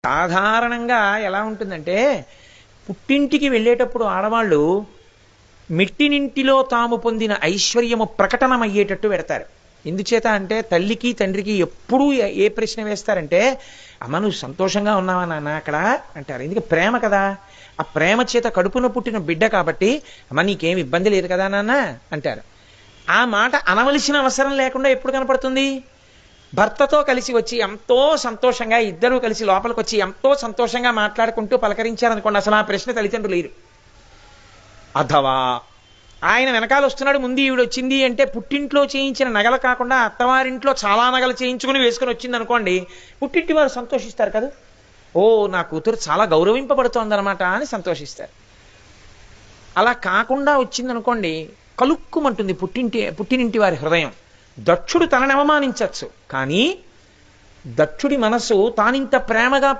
సాధారణంగా ఎలా ఉంటుందంటే పుట్టింటికి వెళ్ళేటప్పుడు ఆడవాళ్ళు మెట్టినింటిలో తాము పొందిన ఐశ్వర్యము ప్రకటనమయ్యేటట్టు పెడతారు. ఎందుచేత అంటే తల్లికి తండ్రికి ఎప్పుడూ ఏ ప్రశ్న వేస్తారంటే, అమ్మ నువ్వు సంతోషంగా ఉన్నావా నాన్న అక్కడ అంటారు. ఎందుకంటే ప్రేమ కదా, ఆ ప్రేమ చేత కడుపున పుట్టిన బిడ్డ కాబట్టి అమ్మ నీకేం ఇబ్బంది లేదు కదా నాన్న అంటారు. ఆ మాట అనవలసిన అవసరం లేకుండా ఎప్పుడు కనపడుతుంది? భర్తతో కలిసి వచ్చి ఎంతో సంతోషంగా ఇద్దరూ కలిసి లోపలికి వచ్చి ఎంతో సంతోషంగా మాట్లాడుకుంటూ పలకరించారనుకోండి, అసలు ఆ ప్రశ్న తల్లిదండ్రులు లేరు. అథవా ఆయన వెనకాల వస్తున్నాడు, ముందు ఈవిడ వచ్చింది అంటే పుట్టింట్లో చేయించిన నగలు కాకుండా అత్తవారింట్లో చాలా నగలు చేయించుకుని వేసుకుని వచ్చింది అనుకోండి, పుట్టింటి వారు సంతోషిస్తారు కదా, ఓ నా కూతురు చాలా గౌరవింపబడుతోందనమాట అని సంతోషిస్తారు. అలా కాకుండా వచ్చిందనుకోండి, కలుక్కుమంటుంది పుట్టినింటి వారి హృదయం. దక్షుడు తనని అవమానించవచ్చు, కానీ దక్షుడి మనసు తానింత ప్రేమగా